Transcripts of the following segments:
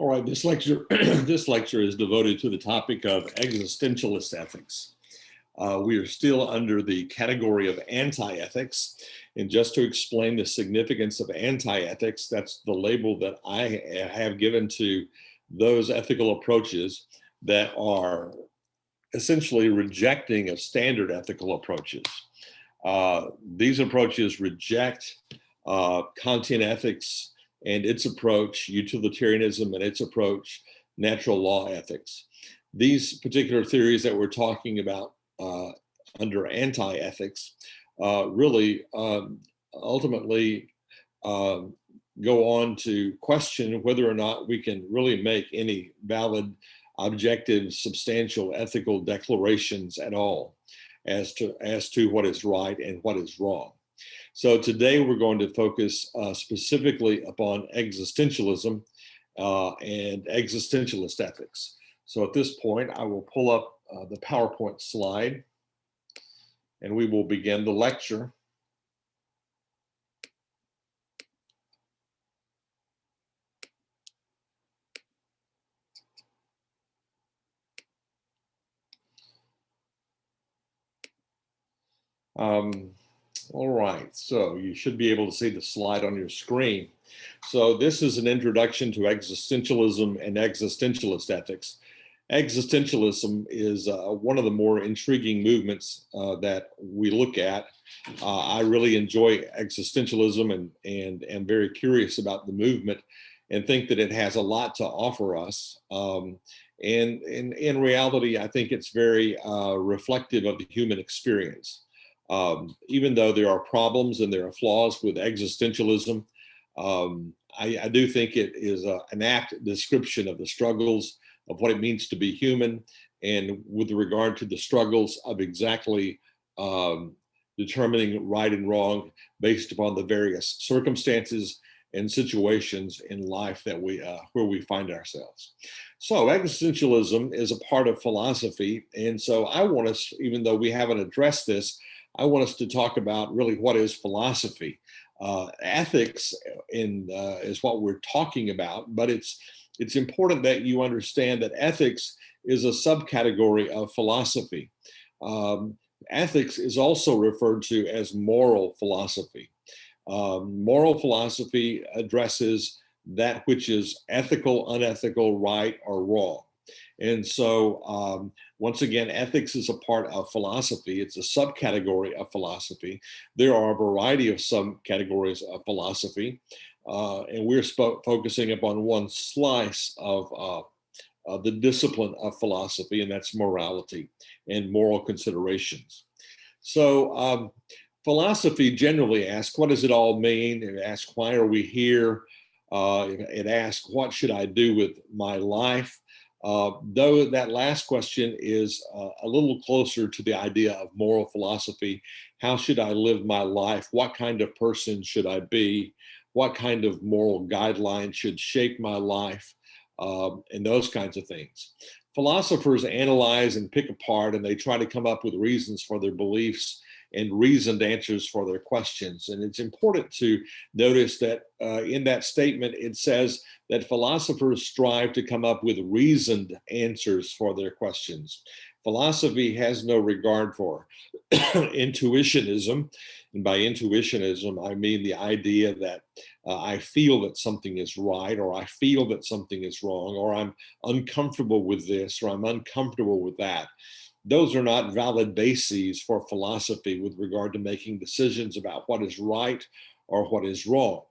All right, this lecture this lecture is devoted to the topic of existentialist ethics. We are still under the category of anti-ethics, and just to explain the significance of anti-ethics, that's the label that I have given to those ethical approaches that are essentially rejecting of standard ethical approaches. These approaches reject Kantian ethics and its approach, utilitarianism and its approach, natural law ethics. These particular theories that we're talking about under anti-ethics really ultimately go on to question whether or not we can really make any valid, objective, substantial ethical declarations at all as to what is right and what is wrong. So today we're going to focus specifically upon existentialism and existentialist ethics. So at this point, I will pull up the PowerPoint slide and we will begin the lecture. All right, so you should be able to see the slide on your screen. So this is an introduction to existentialism and existentialist ethics. Existentialism is one of the more intriguing movements that we look at. I really enjoy existentialism and am very curious about the movement and think that it has a lot to offer us. And in reality, I think it's very reflective of the human experience. Even though there are problems and there are flaws with existentialism, I do think it is an apt description of the struggles of what it means to be human, and with regard to the struggles of exactly determining right and wrong based upon the various circumstances and situations in life that where we find ourselves. So existentialism is a part of philosophy, and so I want us, even though we haven't addressed this, I want us to talk about really what is philosophy. Ethics is what we're talking about, but it's important that you understand that ethics is a subcategory of philosophy. Ethics is also referred to as moral philosophy. Moral philosophy addresses that which is ethical, unethical, right, or wrong. And so, once again, ethics is a part of philosophy. It's a subcategory of philosophy. There are a variety of subcategories of philosophy, and we're focusing upon one slice of the discipline of philosophy, and that's morality and moral considerations. So, philosophy generally asks, what does it all mean? It asks, why are we here? It asks, what should I do with my life? Though that last question is a little closer to the idea of moral philosophy. How should I live my life? What kind of person should I be? What kind of moral guidelines should shape my life? And those kinds of things. Philosophers analyze and pick apart, and they try to come up with reasons for their beliefs and reasoned answers for their questions. And it's important to notice that in that statement, it says that philosophers strive to come up with reasoned answers for their questions. Philosophy has no regard for intuitionism. And by intuitionism, I mean the idea that I feel that something is right, or I feel that something is wrong, or I'm uncomfortable with this, or I'm uncomfortable with that. Those are not valid bases for philosophy with regard to making decisions about what is right or what is wrong.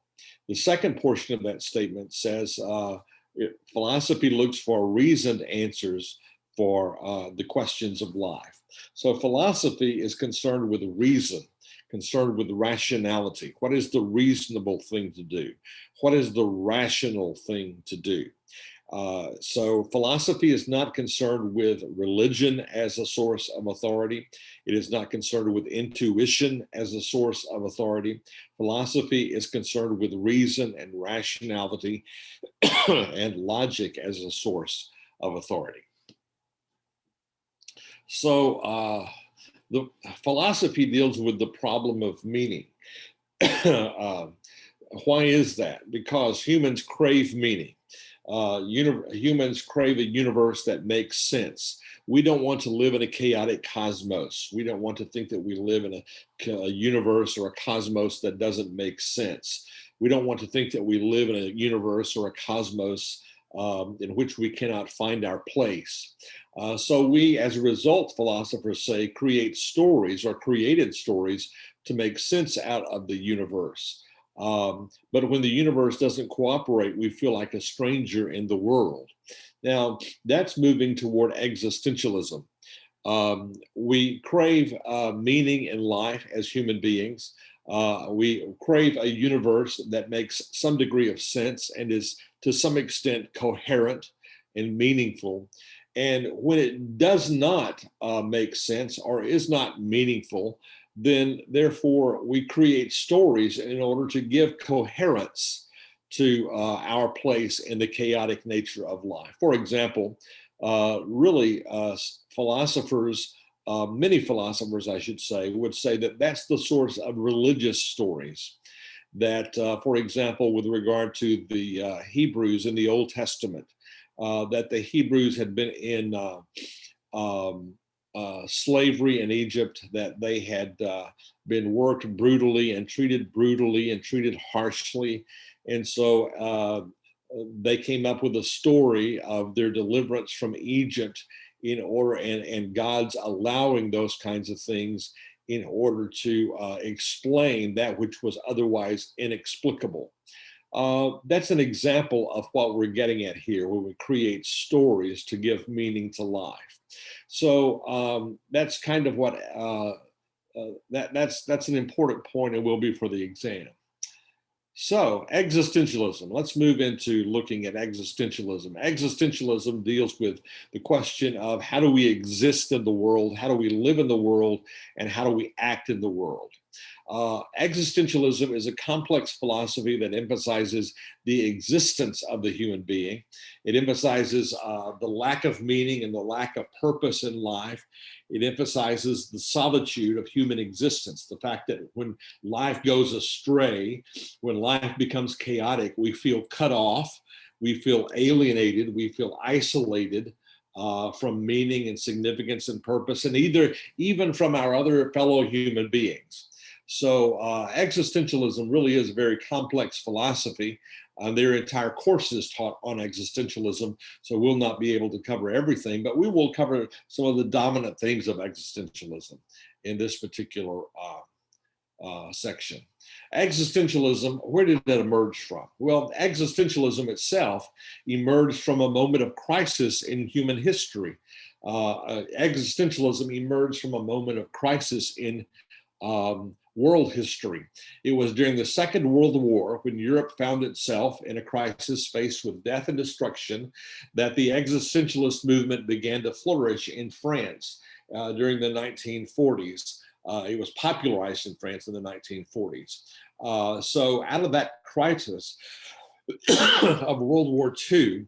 The second portion of that statement says philosophy looks for reasoned answers for the questions of life. So philosophy is concerned with reason, concerned with rationality. What is the reasonable thing to do? What is the rational thing to do? So philosophy is not concerned with religion as a source of authority. It is not concerned with intuition as a source of authority. Philosophy is concerned with reason and rationality and logic as a source of authority. So the philosophy deals with the problem of meaning. Why is that? Because humans crave meaning. Humans crave a universe that makes sense. We don't want to live in a chaotic cosmos. We don't want to think that we live in a universe or a cosmos that doesn't make sense. We don't want to think that we live in a universe or a cosmos in which we cannot find our place. So we, as a result, philosophers say, create stories or created stories to make sense out of the universe. But when the universe doesn't cooperate, we feel like a stranger in the world. Now, that's moving toward existentialism. We crave meaning in life as human beings. We crave a universe that makes some degree of sense and is to some extent coherent and meaningful. And when it does not make sense or is not meaningful, then therefore we create stories in order to give coherence to our place in the chaotic nature of life. For example, philosophers, many philosophers, I should say, would say that that's the source of religious stories. That, for example, with regard to the Hebrews in the Old Testament, that the Hebrews had been in slavery in Egypt, that they had been worked brutally and treated harshly. And so they came up with a story of their deliverance from Egypt in order, and God's allowing those kinds of things in order to explain that which was otherwise inexplicable. That's an example of what we're getting at here, where we create stories to give meaning to life. So that's kind of what that's an important point, and will be for the exam. So existentialism, let's move into looking at existentialism. Existentialism deals with the question of how do we exist in the world, how do we live in the world, and how do we act in the world. Existentialism is a complex philosophy that emphasizes the existence of the human being. It emphasizes the lack of meaning and the lack of purpose in life. It emphasizes the solitude of human existence, the fact that when life goes astray, when life becomes chaotic, we feel cut off, we feel alienated, we feel isolated from meaning and significance and purpose, and even from our other fellow human beings. So existentialism really is a very complex philosophy. Their entire course is taught on existentialism, so we'll not be able to cover everything, but we will cover some of the dominant things of existentialism in this particular section. Existentialism, where did it emerge from? Well, existentialism itself emerged from a moment of crisis in human history. Existentialism emerged from a moment of crisis in world history. It was during the Second World War, when Europe found itself in a crisis faced with death and destruction, that the existentialist movement began to flourish in France during the 1940s. It was popularized in France in the 1940s. So out of that crisis of World War II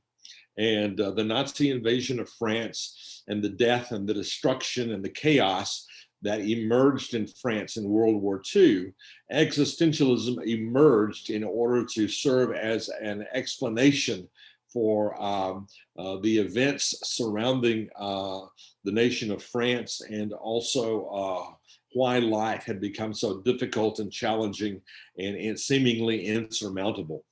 and the Nazi invasion of France and the death and the destruction and the chaos that emerged in France in World War II, existentialism emerged in order to serve as an explanation for the events surrounding the nation of France, and also why life had become so difficult and challenging and seemingly insurmountable.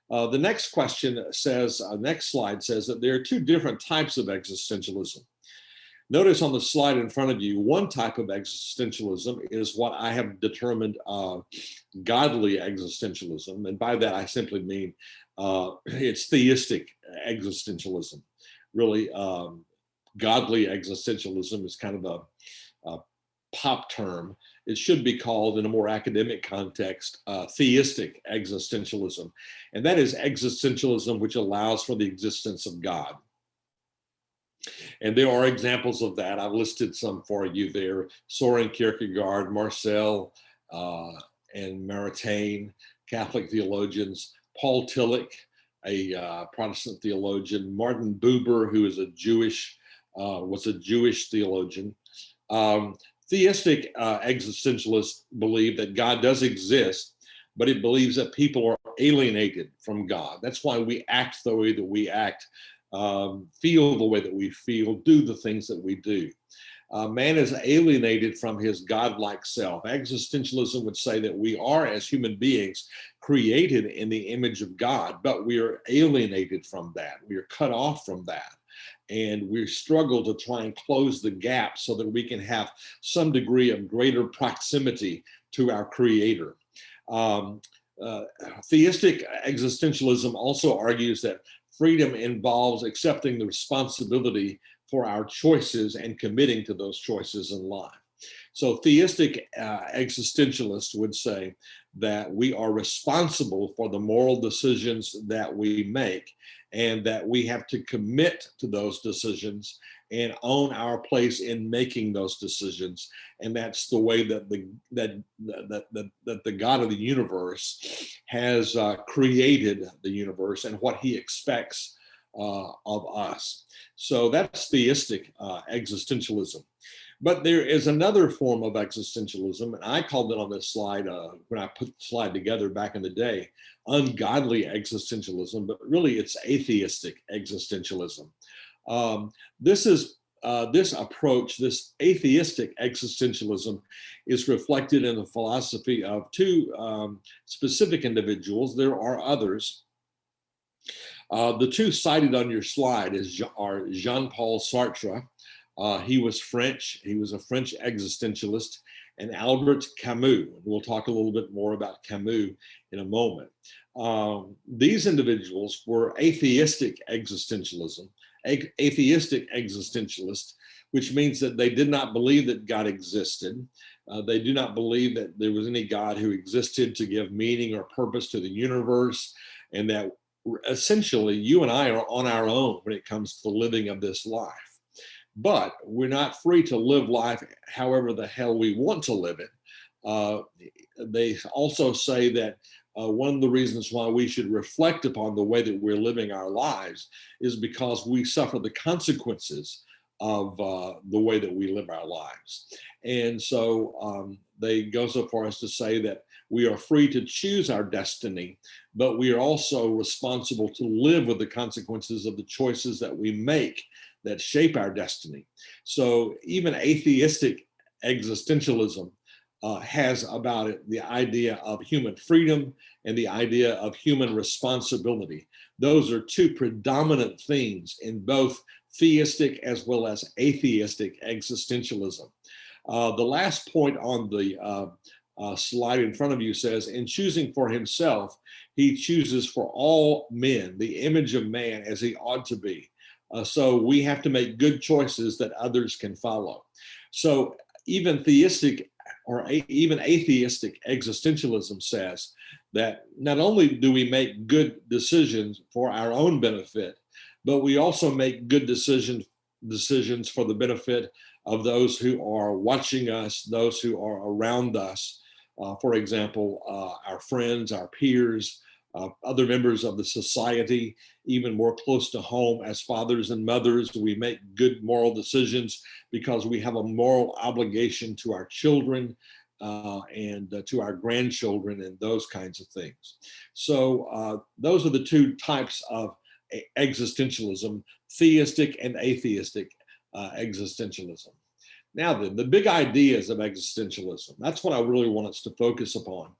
The next question says, next slide says that there are two different types of existentialism. Notice on the slide in front of you, one type of existentialism is what I have determined godly existentialism. And by that, I simply mean it's theistic existentialism. Really, godly existentialism is kind of a pop term. It should be called, in a more academic context, theistic existentialism. And that is existentialism which allows for the existence of God. And there are examples of that. I've listed some for you there. Soren Kierkegaard, Marcel, and Maritain, Catholic theologians, Paul Tillich, a Protestant theologian, Martin Buber, who is was a Jewish theologian. Theistic existentialists believe that God does exist, but it believes that people are alienated from God. That's why we act the way that we act, feel the way that we feel, do the things that we do. Man is alienated from his godlike self. Existentialism would say that we are, as human beings, created in the image of God, but we are alienated from that. We are cut off from that. And we struggle to try and close the gap so that we can have some degree of greater proximity to our Creator. Theistic existentialism also argues that freedom involves accepting the responsibility for our choices and committing to those choices in life. So theistic existentialists would say that we are responsible for the moral decisions that we make, and that we have to commit to those decisions and own our place in making those decisions. And that's the way that the God of the universe has created the universe and what he expects of us. So that's theistic existentialism. But there is another form of existentialism, and I called it on this slide when I put the slide together back in the day, ungodly existentialism, but really it's atheistic existentialism. This approach, this atheistic existentialism, is reflected in the philosophy of two specific individuals. There are others. The two cited on your slide are Jean-Paul Sartre. He was French. He was a French existentialist, and Albert Camus. We'll talk a little bit more about Camus in a moment. These individuals were atheistic existentialists, which means that they did not believe that God existed. They do not believe that there was any God who existed to give meaning or purpose to the universe, and that essentially you and I are on our own when it comes to the living of this life. But we're not free to live life however the hell we want to live it. They also say that one of the reasons why we should reflect upon the way that we're living our lives is because we suffer the consequences of the way that we live our lives. And so they go so far as to say that we are free to choose our destiny, but we are also responsible to live with the consequences of the choices that we make that shape our destiny. So even atheistic existentialism has about it the idea of human freedom and the idea of human responsibility. Those are two predominant themes in both theistic as well as atheistic existentialism. The last point on the slide in front of you says, in choosing for himself, he chooses for all men the image of man as he ought to be. So we have to make good choices that others can follow. So even theistic or even atheistic existentialism says that not only do we make good decisions for our own benefit, but we also make good decisions for the benefit of those who are watching us, those who are around us. For example, our friends, our peers, other members of the society, even more close to home as fathers and mothers. We make good moral decisions because we have a moral obligation to our children and to our grandchildren and those kinds of things. So those are the two types of existentialism, theistic and atheistic existentialism. Now then, the big ideas of existentialism. That's what I really want us to focus upon.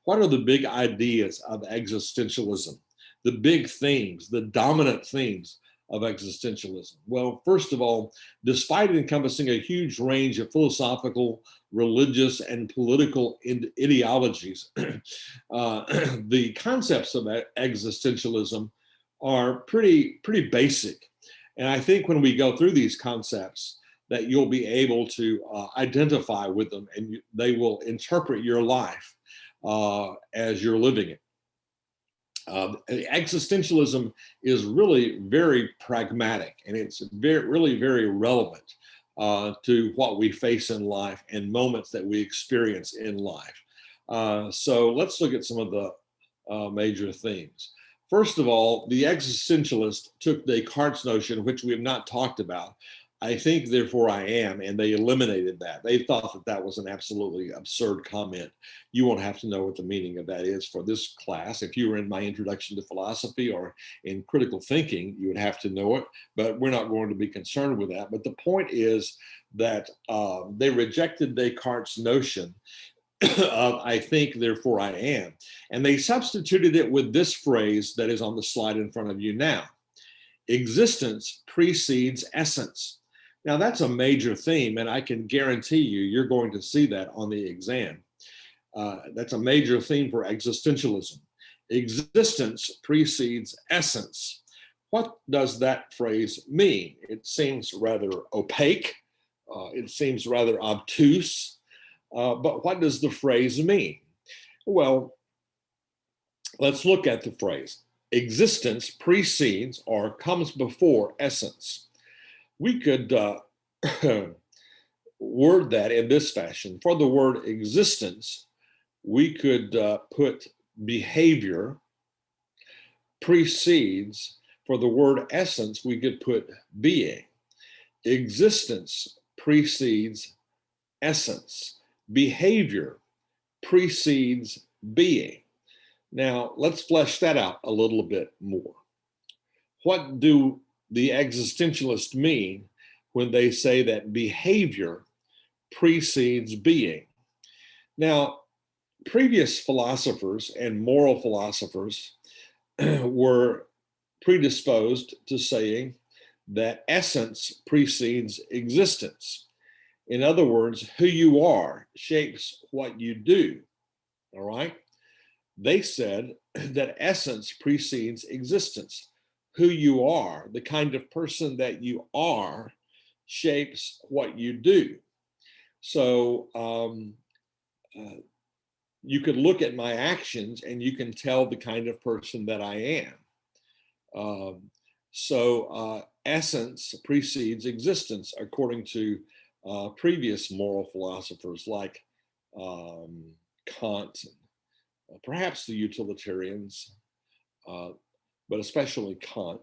What are the big ideas of existentialism? The big themes, the dominant themes of existentialism? Well, first of all, despite encompassing a huge range of philosophical, religious, and political ideologies, the concepts of existentialism are pretty basic. And I think when we go through these concepts, that you'll be able to identify with them, and they will interpret your life as you're living it. Existentialism is really very pragmatic, and it's really very relevant to what we face in life and moments that we experience in life. So let's look at some of the major themes. First of all, the existentialist took Descartes' notion, which we have not talked about, I think, therefore I am, and they eliminated that. They thought that that was an absolutely absurd comment. You won't have to know what the meaning of that is for this class. If you were in my introduction to philosophy or in critical thinking, you would have to know it, but we're not going to be concerned with that. But the point is that they rejected Descartes' notion of I think, therefore I am. And they substituted it with this phrase that is on the slide in front of you now. Existence precedes essence. Now, that's a major theme, and I can guarantee you, you're going to see that on the exam. That's a major theme for existentialism. Existence precedes essence. What does that phrase mean? It seems rather opaque. It seems rather obtuse. But what does the phrase mean? Well, let's look at the phrase. Existence precedes or comes before essence. We could word that in this fashion. For the word existence, we could put behavior precedes. For the word essence, we could put being. Existence precedes essence. Behavior precedes being. Now, let's flesh that out a little bit more. What do the existentialists mean when they say that behavior precedes being? Now, previous philosophers and moral philosophers were predisposed to saying that essence precedes existence. In other words, who you are shapes what you do, all right? They said that essence precedes existence. Who you are, the kind of person that you are, shapes what you do. So you could look at my actions and you can tell the kind of person that I am. Essence precedes existence, according to previous moral philosophers like Kant, perhaps the utilitarians, but especially Kant.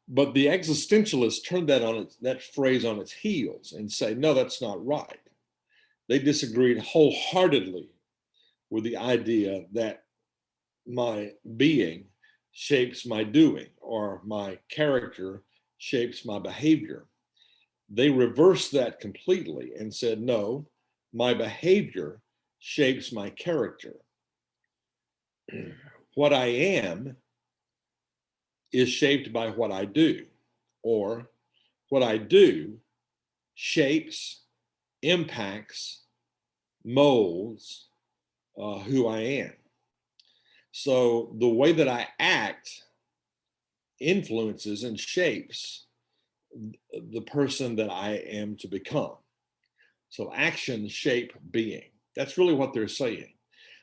But the existentialists turned that phrase on its heels and say, no, that's not right. They disagreed wholeheartedly with the idea that my being shapes my doing or my character shapes my behavior. They reversed that completely and said, no, my behavior shapes my character. What I am is shaped by what I do, or what I do shapes, impacts, molds who I am. So the way that I act influences and shapes the person that I am to become. So actions shape being. That's really what they're saying.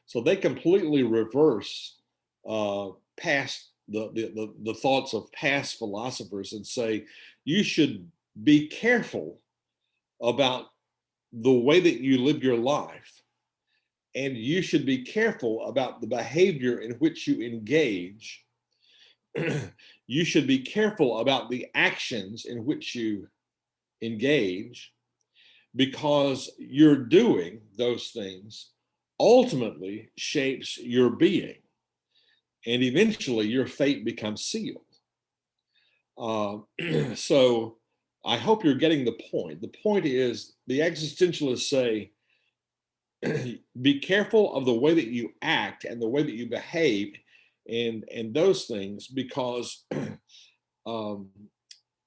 So they completely reverse past the thoughts of past philosophers and say you should be careful about the way that you live your life, and you should be careful about the behavior in which you engage. You should be careful about the actions in which you engage, because you're doing those things ultimately shapes your being, and eventually your fate becomes sealed. So I hope you're getting the point. The point is the existentialists say, be careful of the way that you act and the way that you behave and those things, because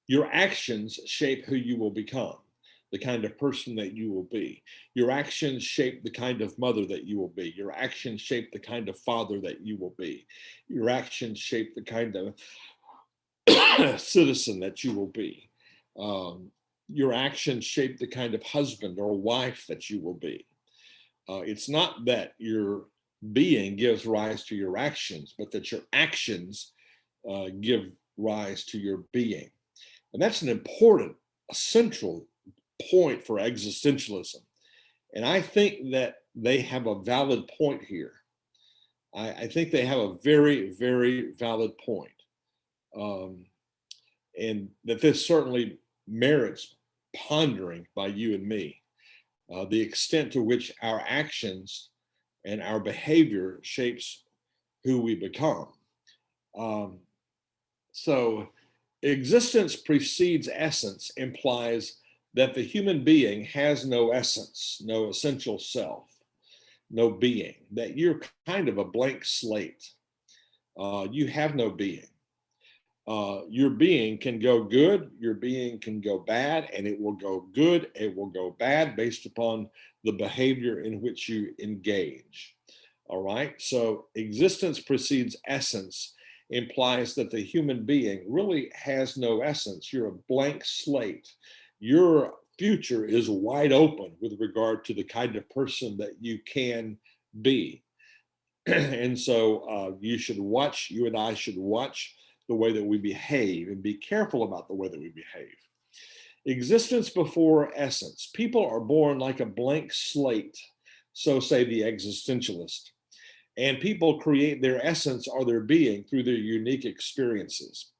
your actions shape who you will become, the kind of person that you will be. Your actions shape the kind of mother that you will be. Your actions shape the kind of father that you will be. Your actions shape the kind of citizen that you will be. Your actions shape the kind of husband or wife that you will be. It's not that your being gives rise to your actions, but that your actions give rise to your being. And that's an important, a central point for existentialism. And I think that they have a valid point here. I think they have a very, very valid point. and that this certainly merits pondering by you and me, the extent to which our actions and our behavior shapes who we become. Um, so, existence precedes essence implies that the human being has no essence, no essential self, no being, that you're kind of a blank slate. You have no being. Your being can go good, your being can go bad, and it will go good, it will go bad based upon the behavior in which you engage. All right, so existence precedes essence implies that the human being really has no essence. You're a blank slate. Your future is wide open with regard to the kind of person that you can be. And so you and I should watch the way that we behave and be careful about the way that we behave. Existence before essence. People are born like a blank slate, so say the existentialist. And people create their essence or their being through their unique experiences.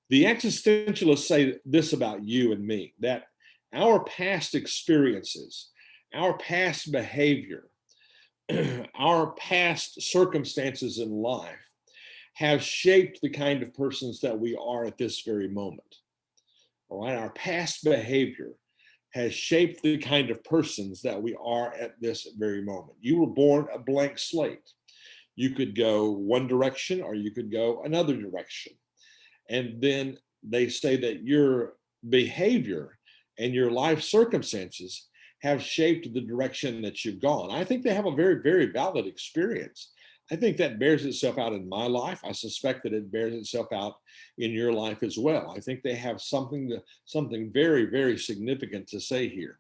The existentialists say this about you and me, that our past experiences, our past behavior, our past circumstances in life have shaped the kind of persons that we are at this very moment. All right, our past behavior has shaped the kind of persons that we are at this very moment. You were born a blank slate. You could go one direction or you could go another direction. And then they say that your behavior and your life circumstances have shaped the direction that you've gone. I think they have a very, very valid experience. I think that bears itself out in my life. I suspect that it bears itself out in your life as well. I think they have something very, very significant to say here.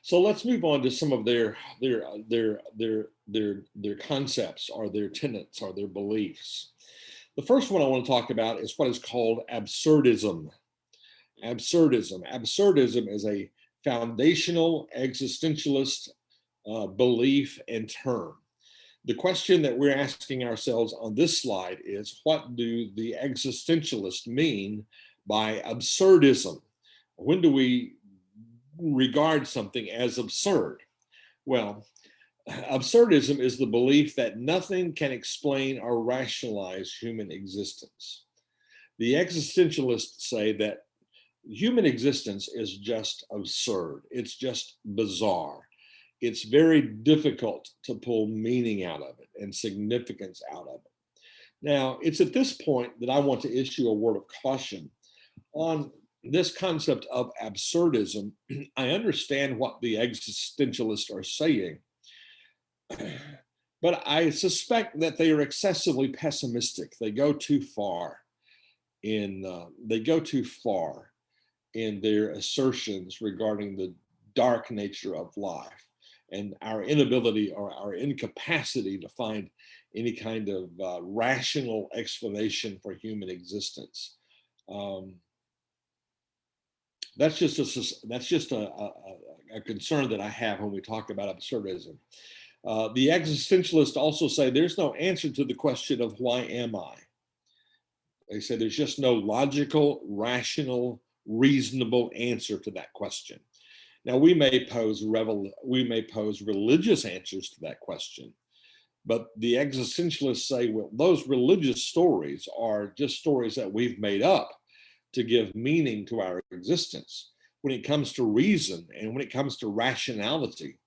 So let's move on to some of their concepts or their tenets or their beliefs. The first one I want to talk about is what is called absurdism. Absurdism is a foundational existentialist belief and term. The question that we're asking ourselves on this slide is, what do the existentialists mean by absurdism? When do we regard something as absurd? Well, absurdism is the belief that nothing can explain or rationalize human existence. The existentialists say that human existence is just absurd. It's just bizarre. It's very difficult to pull meaning out of it and significance out of it. Now, it's at this point that I want to issue a word of caution on this concept of absurdism. I understand what the existentialists are saying, but I suspect that they are excessively pessimistic. They go too far in their assertions regarding the dark nature of life and our inability or our incapacity to find any kind of rational explanation for human existence. That's just a concern that I have when we talk about absurdism. The existentialists also say there's no answer to the question of why am I? They say there's just no logical, rational, reasonable answer to that question. Now, we may pose religious answers to that question, but the existentialists say, well, those religious stories are just stories that we've made up to give meaning to our existence. When it comes to reason and when it comes to rationality,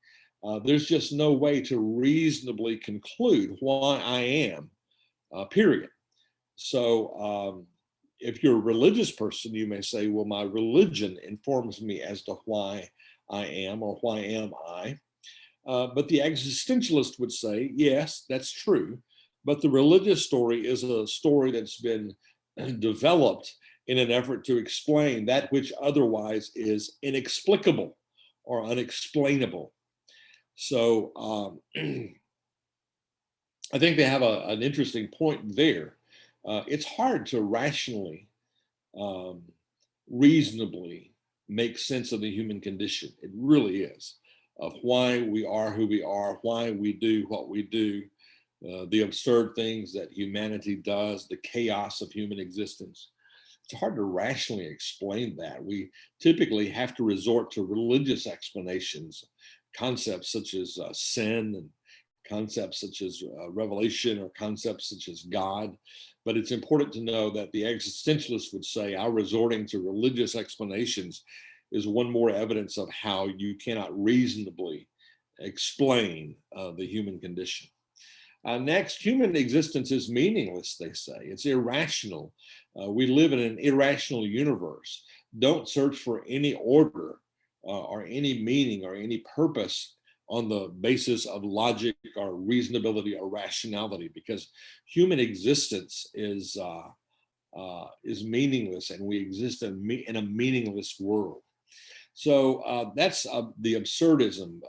there's just no way to reasonably conclude why I am, period. So if you're a religious person, you may say, well, my religion informs me as to why I am or why am I. But the existentialist would say, yes, that's true. But the religious story is a story that's been developed in an effort to explain that which otherwise is inexplicable or unexplainable. So I think they have an interesting point there. It's hard to rationally, reasonably make sense of the human condition. It really is, of why we are who we are, why we do what we do. the absurd things that humanity does, the chaos of human existence. It's hard to rationally explain that. We typically have to resort to religious explanations, concepts such as sin, and concepts such as revelation, or concepts such as God. But it's important to know that the existentialists would say our resorting to religious explanations is one more evidence of how you cannot reasonably explain the human condition. Next, human existence is meaningless, they say. It's irrational. We live in an irrational universe. Don't search for any order or any meaning or any purpose on the basis of logic or reasonability or rationality, because human existence is meaningless, and we exist in a meaningless world. So that's the absurdism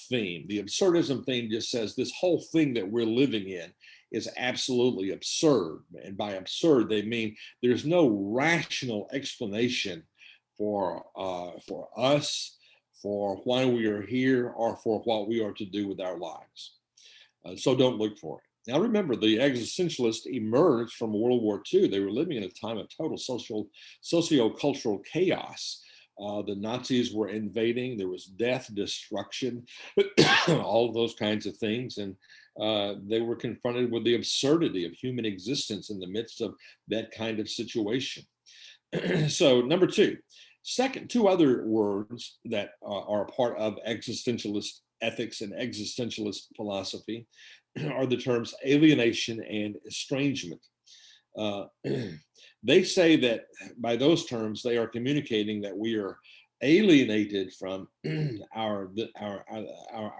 theme. The absurdism theme just says this whole thing that we're living in is absolutely absurd. And by absurd, they mean there's no rational explanation for us, for why we are here, or for what we are to do with our lives. So don't look for it. Now remember, the existentialists emerged from World War II. They were living in a time of total socio-cultural chaos. The Nazis were invading. There was death, destruction, all of those kinds of things. And they were confronted with the absurdity of human existence in the midst of that kind of situation. So number two, two other words that are a part of existentialist ethics and existentialist philosophy are the terms alienation and estrangement. They say that by those terms, they are communicating that we are alienated from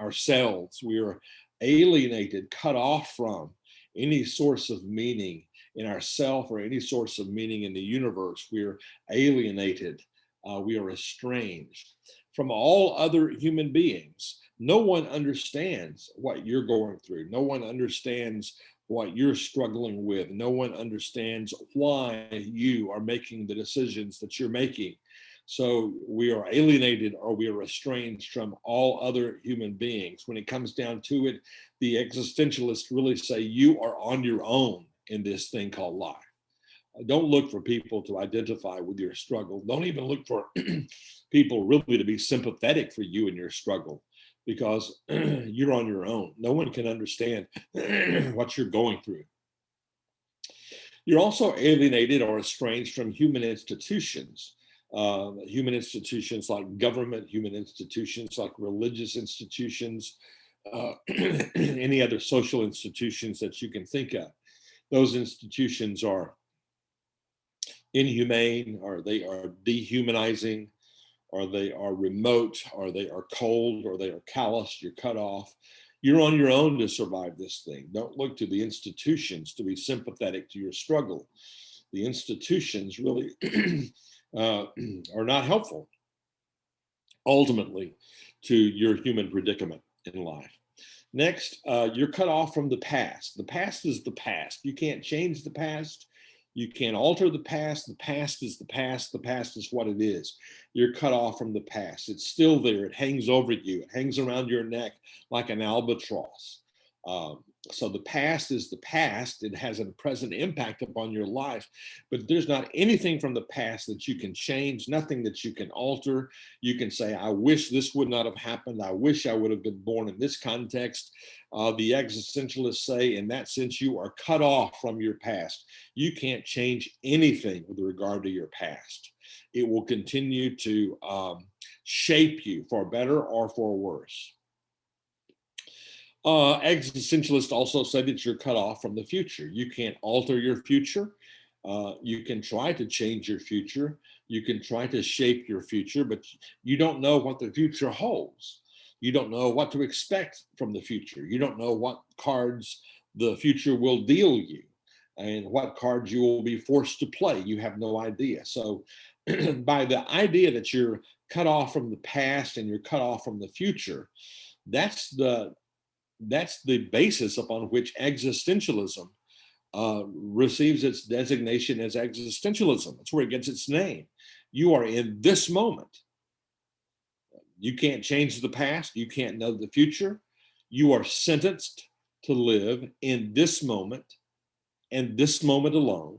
ourselves. We are alienated, cut off from any source of meaning in ourself or any source of meaning in the universe. We are alienated. We are estranged from all other human beings. No one understands what you're going through. No one understands what you're struggling with. No one understands why you are making the decisions that you're making. So we are alienated, or we are estranged from all other human beings. When it comes down to it, the existentialists really say you are on your own in this thing called life. Don't look for people to identify with your struggle. Don't even look for people really to be sympathetic for you in your struggle, because you're on your own. No one can understand what you're going through. You're also alienated or estranged from human institutions. Human institutions like government, human institutions like religious institutions, any other social institutions that you can think of. Those institutions are inhumane, or they are dehumanizing, or they are remote, or they are cold, or they are calloused. You're cut off. You're on your own to survive this thing. Don't look to the institutions to be sympathetic to your struggle. The institutions really are not helpful, ultimately, to your human predicament in life. Next, you're cut off from the past. The past is the past. You can't change the past. You can't alter the past. The past is the past. The past is what it is. You're cut off from the past. It's still there. It hangs over you. It hangs around your neck like an albatross. So the past is the past. It has a present impact upon your life, but there's not anything from the past that you can change, nothing that you can alter. You can say, I wish this would not have happened. I wish I would have been born in this context. The existentialists say, in that sense, you are cut off from your past. You can't change anything with regard to your past. It will continue to shape you for better or for worse. Existentialists also say that you're cut off from the future. You can't alter your future. You can try to change your future. You can try to shape your future, but you don't know what the future holds. You don't know what to expect from the future. You don't know what cards the future will deal you and what cards you will be forced to play. You have no idea. So by the idea that you're cut off from the past and you're cut off from the future, that's the basis upon which existentialism receives its designation as existentialism. That's where it gets its name. You are in this moment. You can't change the past. You can't know the future. You are sentenced to live in this moment and this moment alone,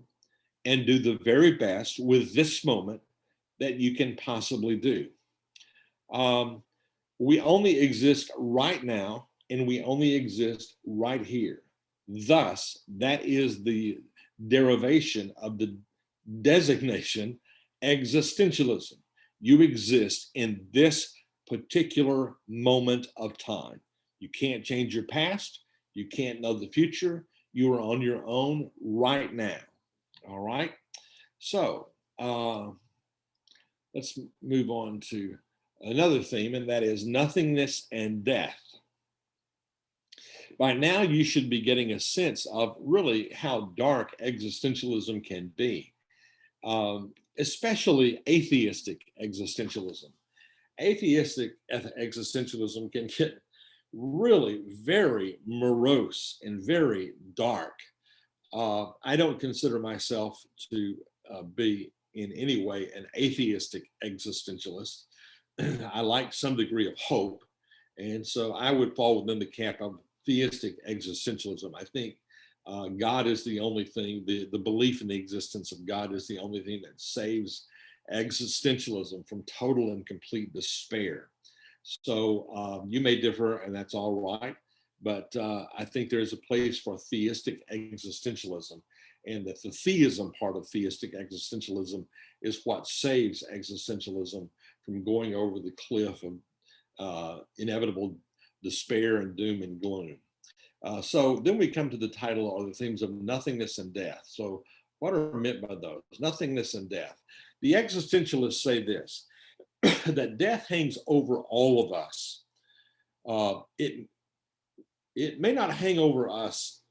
and do the very best with this moment that you can possibly do. Um, we only exist right now, and we only exist right here. Thus, that is the derivation of the designation existentialism. You exist in this particular moment of time. You can't change your past. You can't know the future. You are on your own right now. All right. So let's move on to another theme, and that is nothingness and death. By now, you should be getting a sense of really how dark existentialism can be, especially atheistic existentialism. Atheistic existentialism can get really very morose and very dark. I don't consider myself to be in any way an atheistic existentialist. I like some degree of hope. And so I would fall within the camp of theistic existentialism. I think God is the only thing, the belief in the existence of God is the only thing that saves existentialism from total and complete despair. So you may differ, and that's all right. But I think there's a place for theistic existentialism, and that the theism part of theistic existentialism is what saves existentialism from going over the cliff of inevitable despair and doom and gloom. So then we come to the title or the themes of nothingness and death. So what are meant by those? Nothingness and death. The existentialists say this, that death hangs over all of us. It may not hang over us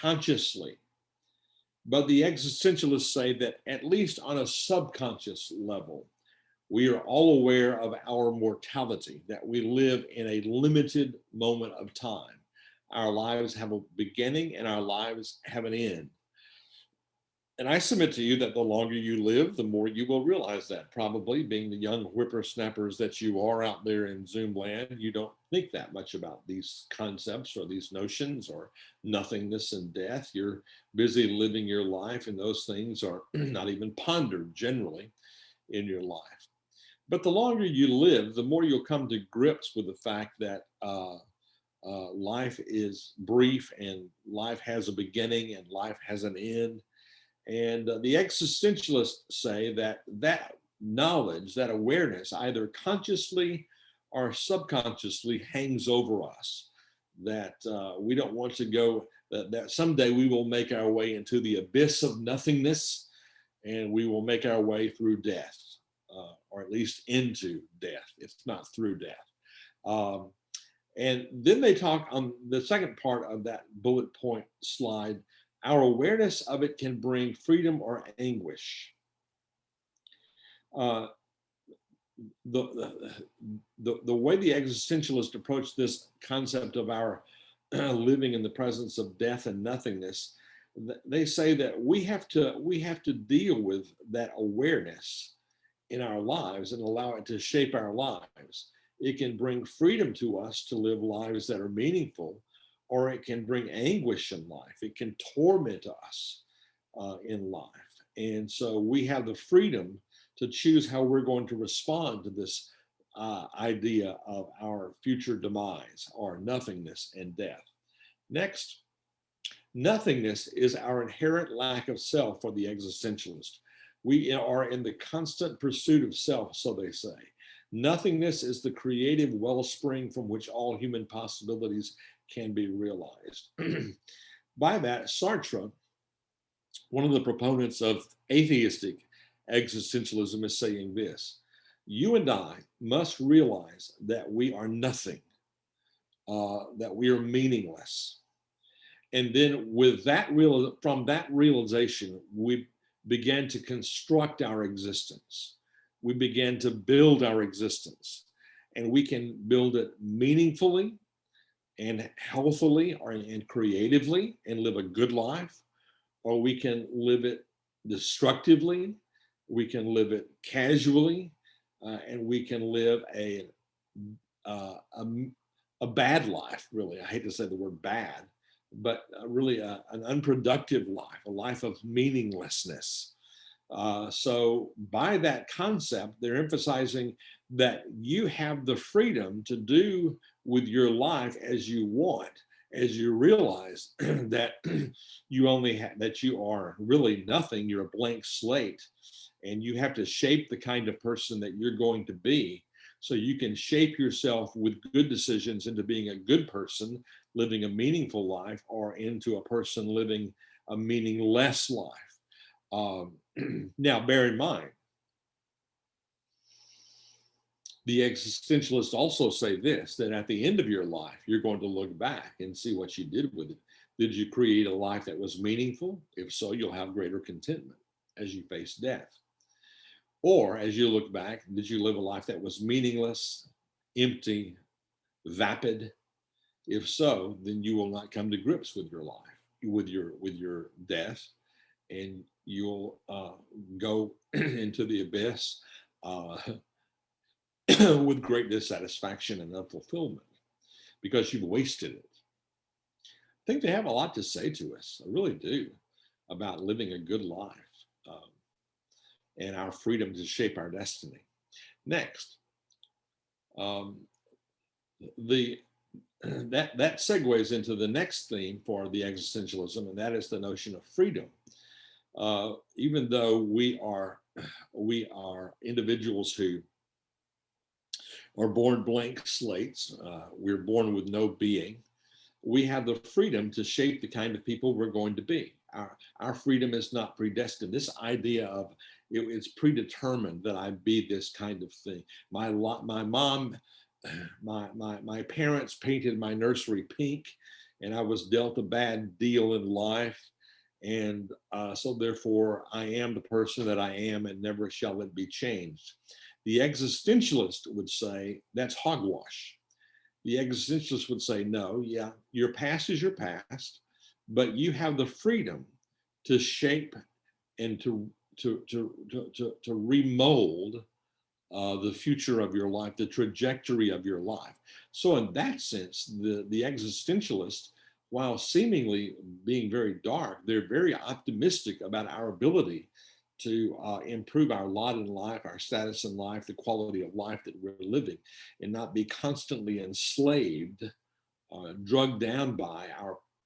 consciously, but the existentialists say that at least on a subconscious level, we are all aware of our mortality, that we live in a limited moment of time. Our lives have a beginning and our lives have an end. And I submit to you that the longer you live, the more you will realize that. Probably being the young whippersnappers that you are out there in Zoom land, you don't think that much about these concepts or these notions or nothingness and death. You're busy living your life, and those things are not even pondered generally in your life. But the longer you live, the more you'll come to grips with the fact that life is brief, and life has a beginning and life has an end. And the existentialists say that that knowledge, that awareness, either consciously or subconsciously hangs over us, that we don't want to go, that someday we will make our way into the abyss of nothingness, and we will make our way through death, or at least into death, if not through death. And then they talk on the second part of that bullet point slide. Our awareness of it can bring freedom or anguish. Uh, the way the existentialists approach this concept of our living in the presence of death and nothingness, they say that we have to deal with that awareness in our lives and allow it to shape our lives. It can bring freedom to us to live lives that are meaningful, or it can bring anguish in life. It can torment us in life. And so we have the freedom to choose how we're going to respond to this idea of our future demise or nothingness and death. Next, nothingness is our inherent lack of self for the existentialist. We are in the constant pursuit of self, so they say. Nothingness is the creative wellspring from which all human possibilities can be realized. By that, Sartre, one of the proponents of atheistic existentialism, is saying this: you and I must realize that we are nothing, that we are meaningless. And then from that realization, we began to construct our existence. We began to build our existence, and we can build it meaningfully and healthily and creatively and live a good life, or we can live it destructively, we can live it casually, and we can live a bad life, really. I hate to say the word bad, but really an unproductive life, a life of meaninglessness. So by that concept, they're emphasizing that you have the freedom to do with your life as you want, as you realize that you only have, that you are really nothing, you're a blank slate, and you have to shape the kind of person that you're going to be. So you can shape yourself with good decisions into being a good person, living a meaningful life, or into a person living a meaningless life. Now, bear in mind, the existentialists also say this, that at the end of your life, you're going to look back and see what you did with it. Did you create a life that was meaningful? If so, you'll have greater contentment as you face death. Or as you look back, did you live a life that was meaningless, empty, vapid? If so, then you will not come to grips with your life, with your death, and you'll go into the abyss uh, with great dissatisfaction and unfulfillment because you've wasted it. I think they have a lot to say to us. I really do, about living a good life and our freedom to shape our destiny. Next, um, the that segues into the next theme for the existentialism, and that is the notion of freedom. Even though we are individuals who are born blank slates, we're born with no being. We have the freedom to shape the kind of people we're going to be. Our freedom is not predestined. This idea of it's predetermined that I be this kind of thing. My mom, my parents painted my nursery pink, and I was dealt a bad deal in life. And so therefore I am the person that I am, and never shall it be changed. The existentialist would say that's hogwash. The existentialist would say, no, yeah, your past is your past, but you have the freedom to shape and to remold the future of your life, the trajectory of your life. So in that sense, the existentialist, while seemingly being very dark, they're very optimistic about our ability to improve our lot in life, our status in life, the quality of life that we're living, and not be constantly enslaved, drugged down by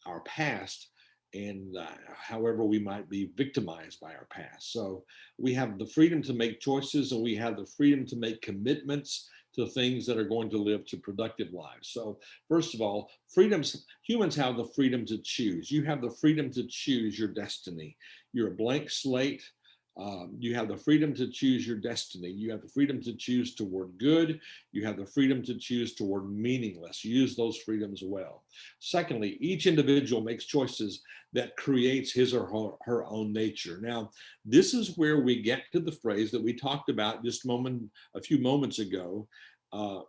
our past, and however we might be victimized by our past. So we have the freedom to make choices, and we have the freedom to make commitments to things that are going to live to productive lives. So first of all, humans have the freedom to choose. You have the freedom to choose your destiny. You're a blank slate. You have the freedom to choose your destiny. You have the freedom to choose toward good. You have the freedom to choose toward meaningless. Use those freedoms well. Secondly, each individual makes choices that creates his or her own nature. Now, this is where we get to the phrase that we talked about just a few moments ago. Uh,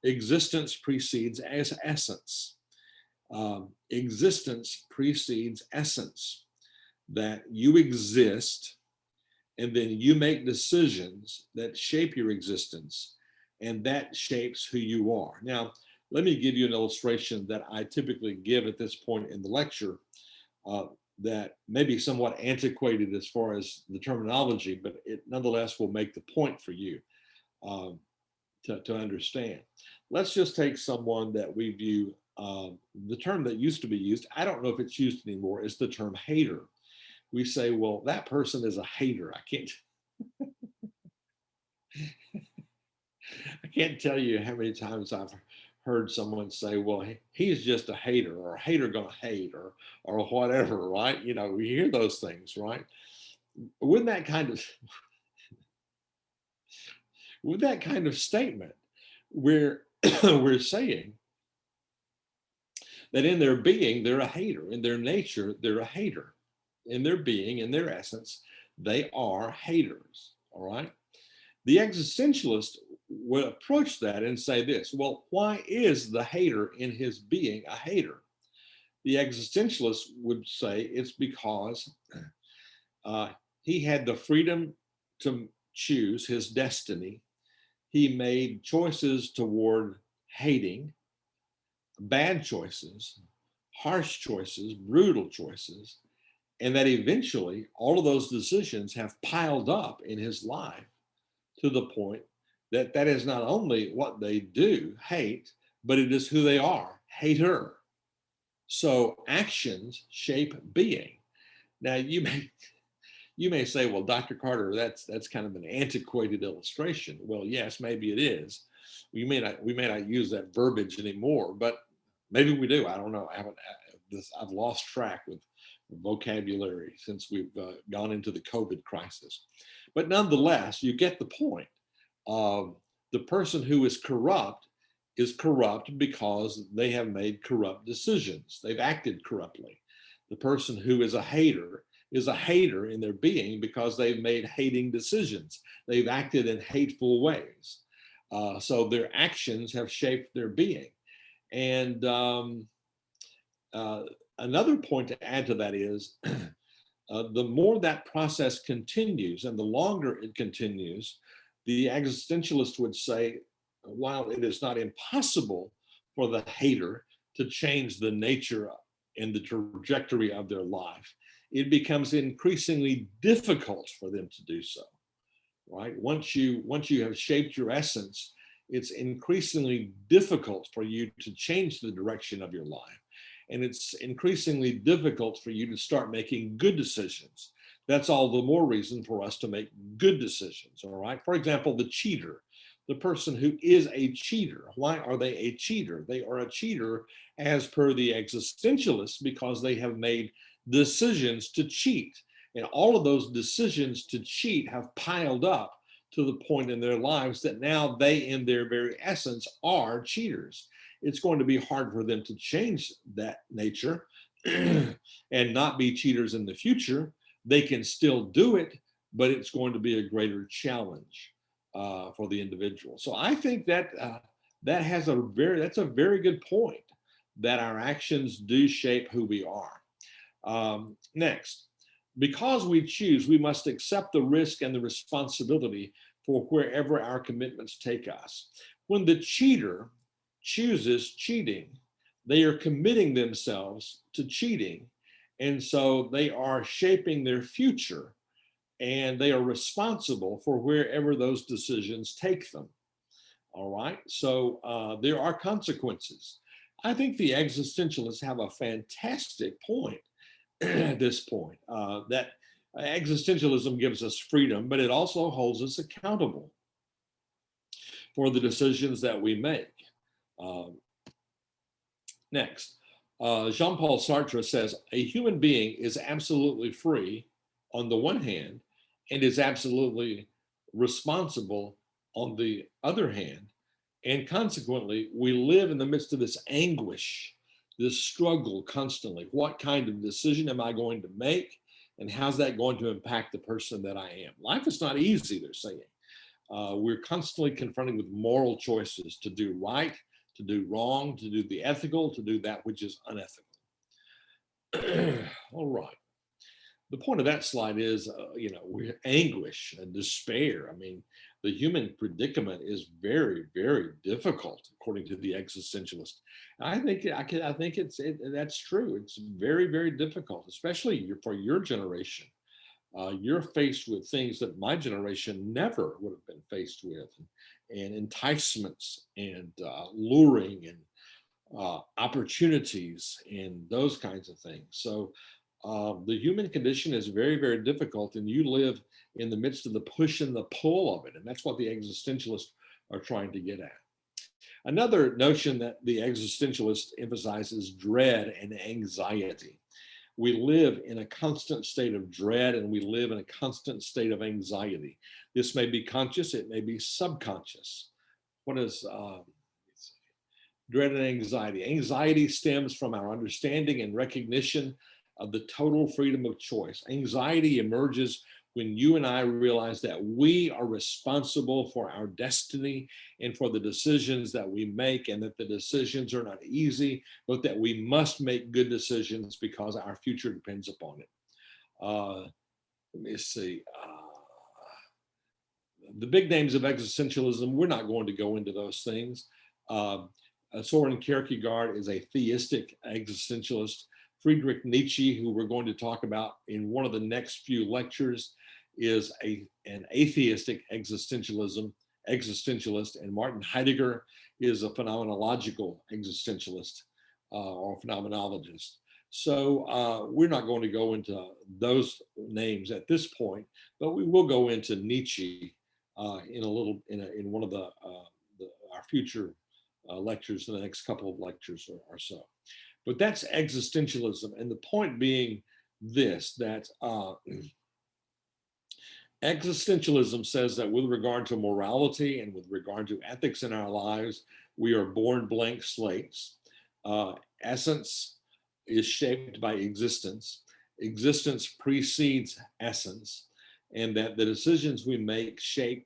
existence precedes as essence. Existence precedes essence. That you exist, and then you make decisions that shape your existence, and that shapes who you are. Now, let me give you an illustration that I typically give at this point in the lecture, uh, that may be somewhat antiquated as far as the terminology, but it nonetheless will make the point for you um, to understand. Let's just take someone that we view, the term that used to be used, I don't know if it's used anymore, is the term hater. We say, well, that person is a hater. I can't tell you how many times I've heard someone say, well, he's just a hater, or a hater gonna hate, or whatever, right? You know, we hear those things, right? With that kind of with that kind of statement, we're we're saying that in their being, they're a hater. In their nature, they're a hater. In their being, in their essence, they are haters. All right. The existentialist would approach that and say this, well, why is the hater in his being a hater? The existentialist would say it's because uh, he had the freedom to choose his destiny. He made choices toward hating, bad choices, harsh choices, brutal choices, and that eventually all of those decisions have piled up in his life to the point that that is not only what they do, hate, but it is who they are, hater. So actions shape being. Now you may say, well, Dr. Carter, that's kind of an antiquated illustration. Well, yes, maybe it is. We may not use that verbiage anymore, but maybe we do. I don't know. I've lost track with vocabulary since we've gone into the COVID crisis. But nonetheless, you get the point. The person who is corrupt because they have made corrupt decisions. They've acted corruptly. The person who is a hater in their being because they've made hating decisions. They've acted in hateful ways. So their actions have shaped their being. And another point to add to that is the more that process continues and the longer it continues, the existentialist would say, while it is not impossible for the hater to change the nature and the trajectory of their life, it becomes increasingly difficult for them to do so, right? Once you have shaped your essence, it's increasingly difficult for you to change the direction of your life. And it's increasingly difficult for you to start making good decisions. That's all the more reason for us to make good decisions, all right? For example, the cheater, the person who is a cheater. Why are they a cheater? They are a cheater as per the existentialists because they have made decisions to cheat. And all of those decisions to cheat have piled up to the point in their lives that now they, in their very essence, are cheaters. It's going to be hard for them to change that nature and not be cheaters in the future. They can still do it, but it's going to be a greater challenge for the individual. So I think that that's a very good point, that our actions do shape who we are. Next, because we choose, we must accept the risk and the responsibility for wherever our commitments take us. When the cheater chooses cheating, they are committing themselves to cheating. And so they are shaping their future and they are responsible for wherever those decisions take them. All right. So there are consequences. I think the existentialists have a fantastic point at this point, that existentialism gives us freedom, but it also holds us accountable for the decisions that we make. Next, Jean-Paul Sartre says, a human being is absolutely free on the one hand and is absolutely responsible on the other hand. And consequently, we live in the midst of this anguish, this struggle constantly. What kind of decision am I going to make? And how's that going to impact the person that I am? Life is not easy, they're saying. We're constantly confronted with moral choices to do right, to do wrong, to do the ethical, to do that which is unethical. All right. The point of that slide is, we're anguish and despair. I mean, the human predicament is very, very difficult, according to the existentialist. I think that's true. It's very, very difficult, especially for your generation. You're faced with things that my generation never would have been faced with, and enticements and luring and opportunities and those kinds of things. So the human condition is very, very difficult, and you live in the midst of the push and the pull of it. And that's what the existentialists are trying to get at. Another notion that the existentialist emphasizes dread and anxiety. We live in a constant state of dread and we live in a constant state of anxiety. This may be conscious, it may be subconscious. What is dread and anxiety? Anxiety stems from our understanding and recognition of the total freedom of choice. Anxiety emerges when you and I realize that we are responsible for our destiny and for the decisions that we make, and that the decisions are not easy, but that we must make good decisions because our future depends upon it. Let me see. The big names of existentialism, we're not going to go into those things. Soren Kierkegaard is a theistic existentialist. Friedrich Nietzsche, who we're going to talk about in one of the next few lectures, is an atheistic existentialist, and Martin Heidegger is a phenomenological existentialist or phenomenologist. So we're not going to go into those names at this point, but we will go into Nietzsche in a little in one of our future lectures in the next couple of lectures or so. But that's existentialism, and the point being this: that existentialism says that with regard to morality and with regard to ethics in our lives, we are born blank slates. Essence is shaped by existence. Existence precedes essence, and that the decisions we make shape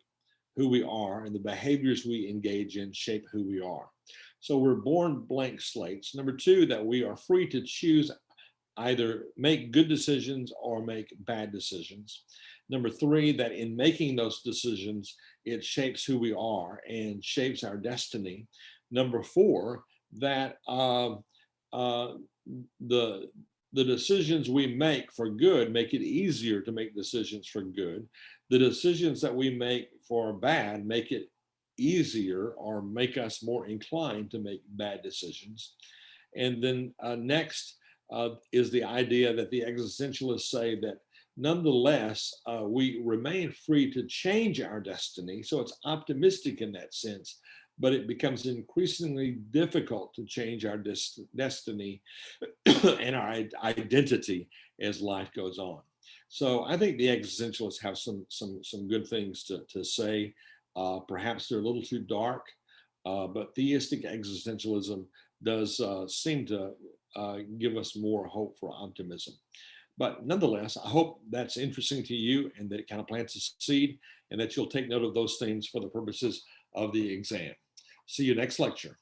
who we are, and the behaviors we engage in shape who we are. So we're born blank slates. Number two, that we are free to choose either make good decisions or make bad decisions. Number three, that in making those decisions, it shapes who we are and shapes our destiny. Number four, that the decisions we make for good make it easier to make decisions for good. The decisions that we make for bad make it easier or make us more inclined to make bad decisions. And then next is the idea that the existentialists say that nonetheless, we remain free to change our destiny. So it's optimistic in that sense, but it becomes increasingly difficult to change our destiny and our identity as life goes on. So I think the existentialists have some good things to say. Perhaps they're a little too dark, but theistic existentialism does seem to give us more hope for optimism. But nonetheless, I hope that's interesting to you and that it kind of plants a seed and that you'll take note of those things for the purposes of the exam. See you next lecture.